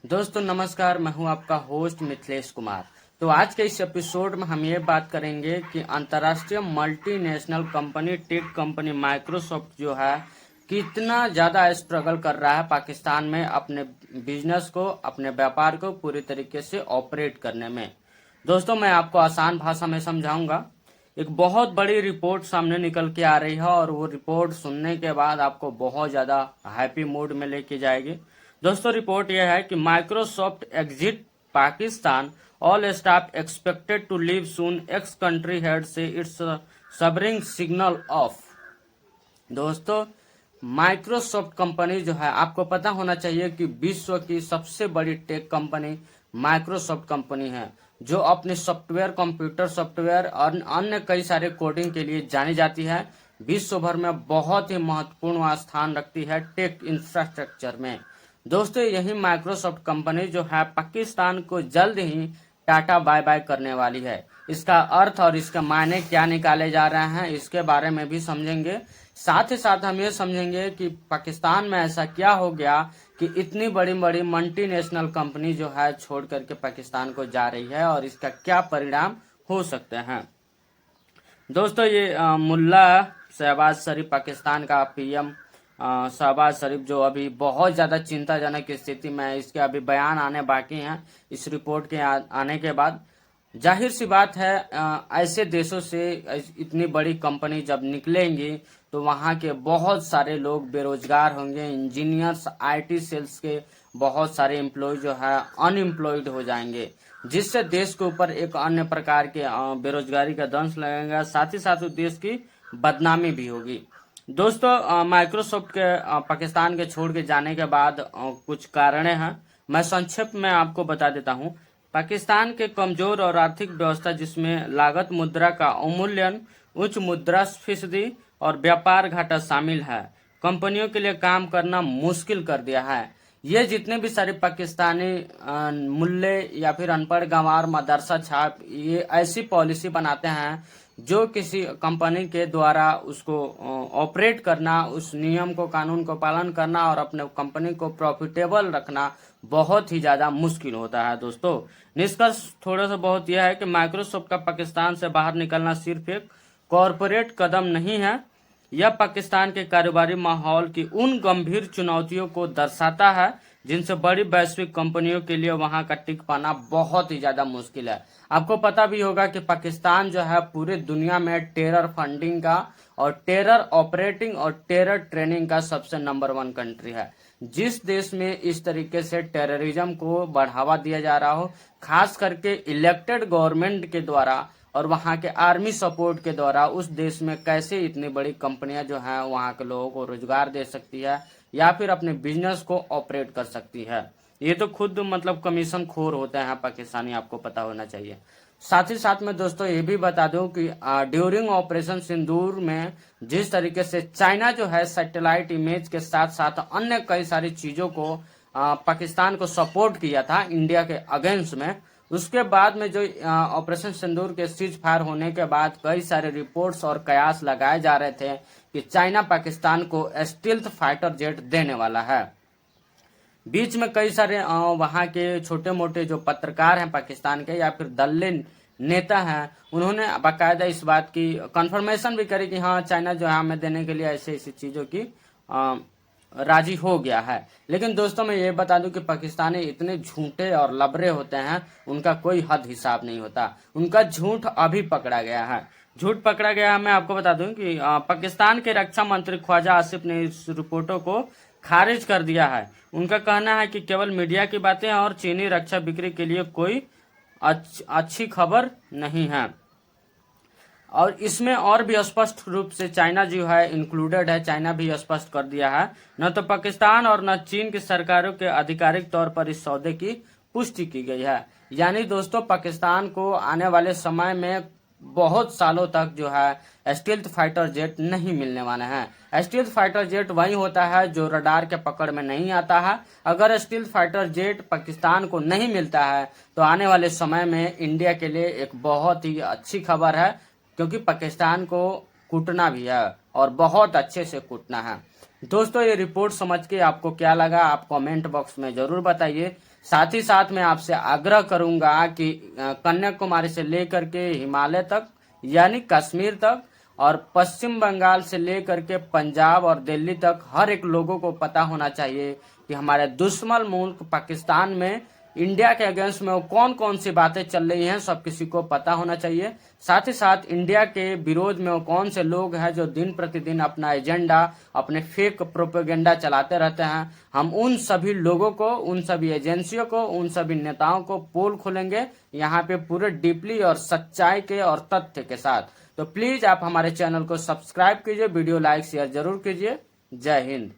दोस्तों नमस्कार, मैं हूं आपका होस्ट मिथिलेश कुमार। तो आज के इस एपिसोड में हम ये बात करेंगे कि अंतर्राष्ट्रीय multinational company tech company Microsoft जो है कितना ज़्यादा स्ट्रगल कर रहा है पाकिस्तान में अपने बिजनेस को, अपने व्यापार को पूरी तरीके से ऑपरेट करने में। दोस्तों मैं आपको आसान भाषा में समझाऊंगा। एक बहुत बड़ी रिपोर्ट सामने निकल के आ रही है और वो रिपोर्ट सुनने के बाद आपको बहुत ज़्यादा हैप्पी मूड में लेके जाएगी। दोस्तों रिपोर्ट यह है कि Microsoft exit Pakistan, all staff expected to leave soon, ex country head से इट्स सबरिंग सिग्नल ऑफ। दोस्तों माइक्रोसॉफ्ट कंपनी जो है, आपको पता होना चाहिए कि विश्व की सबसे बड़ी टेक कंपनी माइक्रोसॉफ्ट कंपनी है, जो अपने सॉफ्टवेयर, कंप्यूटर सॉफ्टवेयर और अन्य कई सारे कोडिंग के लिए जानी जाती है। विश्व भर में बहुत ही महत्वपूर्ण स्थान रखती है टेक इंफ्रास्ट्रक्चर में। दोस्तों यही माइक्रोसॉफ्ट कंपनी जो है पाकिस्तान को जल्द ही टाटा बाय बाय करने वाली है। इसका अर्थ और इसके मायने क्या निकाले जा रहे हैं, इसके बारे में भी समझेंगे। साथ ही साथ हम ये समझेंगे कि पाकिस्तान में ऐसा क्या हो गया कि इतनी बड़ी बड़ी मल्टीनेशनल कंपनी जो है छोड़ करके पाकिस्तान को जा रही है और इसका क्या परिणाम हो सकते हैं। दोस्तों ये मुल्ला शहबाज शरीफ, पाकिस्तान का पीएम शहबाज शरीफ, जो अभी बहुत ज़्यादा चिंताजनक स्थिति में है, इसके अभी बयान आने बाकी हैं इस रिपोर्ट के आने के बाद। जाहिर सी बात है, ऐसे देशों से इतनी बड़ी कंपनी जब निकलेंगी तो वहाँ के बहुत सारे लोग बेरोजगार होंगे। इंजीनियर्स, आईटी सेल्स के बहुत सारे एम्प्लॉय जो है अनएम्प्लॉयड हो जाएंगे, जिससे देश के ऊपर एक अन्य प्रकार के बेरोजगारी का दंश लगेगा। साथ ही साथ देश की बदनामी भी होगी। दोस्तों माइक्रोसॉफ्ट के पाकिस्तान के छोड़ के जाने के बाद कुछ कारण हैं, मैं संक्षेप में आपको बता देता हूं। पाकिस्तान के कमजोर और आर्थिक व्यवस्था, जिसमें लागत मुद्रा का अवमूल्यन, उच्च मुद्रास्फीति और व्यापार घाटा शामिल है, कंपनियों के लिए काम करना मुश्किल कर दिया है। ये जितने भी सारे पाकिस्तानी मुल्ले या फिर अनपढ़ गंवार मदरसा छाप ये ऐसी पॉलिसी बनाते हैं जो किसी कंपनी के द्वारा उसको ऑपरेट करना, उस नियम को, कानून को पालन करना और अपने कंपनी को प्रॉफिटेबल रखना बहुत ही ज़्यादा मुश्किल होता है। दोस्तों निष्कर्ष थोड़ा सा बहुत यह है कि माइक्रोसॉफ्ट का पाकिस्तान से बाहर निकलना सिर्फ एक कॉरपोरेट कदम नहीं है, यह पाकिस्तान के कारोबारी माहौल की उन गंभीर चुनौतियों को दर्शाता है जिनसे बड़ी वैश्विक कंपनियों के लिए वहां का टिक पाना बहुत ही ज्यादा मुश्किल है। आपको पता भी होगा कि पाकिस्तान जो है पूरे दुनिया में टेरर फंडिंग का और टेरर ऑपरेटिंग और टेरर ट्रेनिंग का सबसे नंबर 1 कंट्री है। जिस देश में इस तरीके से टेररिज्म को बढ़ावा दिया जा रहा हो, खास करके इलेक्टेड गवर्नमेंट के द्वारा और वहाँ के आर्मी सपोर्ट के द्वारा, उस देश में कैसे इतनी बड़ी कंपनियां जो हैं वहाँ के लोगों को रोजगार दे सकती है या फिर अपने बिजनेस को ऑपरेट कर सकती है। ये तो खुद मतलब कमीशन खोर होते हैं पाकिस्तानी, आपको पता होना चाहिए। साथ ही साथ में दोस्तों ये भी बता दूं कि ड्यूरिंग ऑपरेशन सिंदूर में जिस तरीके से चाइना जो है सैटेलाइट इमेज के साथ साथ अन्य कई सारी चीजों को पाकिस्तान को सपोर्ट किया था इंडिया के अगेंस्ट में, उसके बाद में जो ऑपरेशन सिंदूर के सीज फायर होने के बाद कई सारे रिपोर्ट्स और कयास लगाए जा रहे थे कि चाइना पाकिस्तान को स्टील्थ फाइटर जेट देने वाला है। बीच में कई सारे वहाँ के छोटे मोटे जो पत्रकार हैं पाकिस्तान के या फिर दल्ले नेता हैं, उन्होंने बाकायदा इस बात की कंफर्मेशन भी करी कि हाँ चाइना जो है हमें देने के लिए ऐसी ऐसी चीज़ों की राजी हो गया है। लेकिन दोस्तों मैं ये बता दूं कि पाकिस्तानी इतने झूठे और लबरे होते हैं, उनका कोई हद हिसाब नहीं होता। उनका झूठ अभी पकड़ा गया है, झूठ पकड़ा गया है। मैं आपको बता दूं कि पाकिस्तान के रक्षा मंत्री ख्वाजा आसिफ ने इस रिपोर्टों को खारिज कर दिया है। उनका कहना है कि केवल मीडिया की बातें और चीनी रक्षा बिक्री के लिए कोई अच्छी खबर नहीं है, और इसमें और भी स्पष्ट रूप से चाइना जो है इंक्लूडेड है। चाइना भी स्पष्ट कर दिया है, न तो पाकिस्तान और न चीन की सरकारों के आधिकारिक तौर पर इस सौदे की पुष्टि की गई है। यानी दोस्तों पाकिस्तान को आने वाले समय में बहुत सालों तक जो है स्टील्थ फाइटर जेट नहीं मिलने वाले हैं। स्टील्थ फाइटर जेट वही होता है जो रडार के पकड़ में नहीं आता है। अगर स्टील्थ फाइटर जेट पाकिस्तान को नहीं मिलता है तो आने वाले समय में इंडिया के लिए एक बहुत ही अच्छी खबर है, क्योंकि पाकिस्तान को कूटना भी है और बहुत अच्छे से कूटना है। दोस्तों ये रिपोर्ट समझ के आपको क्या लगा, आप कमेंट बॉक्स में जरूर बताइए। साथ ही साथ मैं आपसे आग्रह करूंगा कि कन्याकुमारी से लेकर के हिमालय तक यानी कश्मीर तक और पश्चिम बंगाल से लेकर के पंजाब और दिल्ली तक हर एक लोगों को पता होना चाहिए कि हमारे दुश्मन मुल्क पाकिस्तान में इंडिया के अगेंस्ट में वो कौन कौन सी बातें चल रही हैं, सब किसी को पता होना चाहिए। साथ ही साथ इंडिया के विरोध में वो कौन से लोग हैं जो दिन प्रतिदिन अपना एजेंडा, अपने फेक प्रोपेगेंडा चलाते रहते हैं। हम उन सभी लोगों को, उन सभी एजेंसियों को, उन सभी नेताओं को पोल खोलेंगे यहाँ पे पूरे डीपली और सच्चाई के और तथ्य के साथ। तो प्लीज आप हमारे चैनल को सब्सक्राइब कीजिए, वीडियो लाइक शेयर जरूर कीजिए। जय हिंद।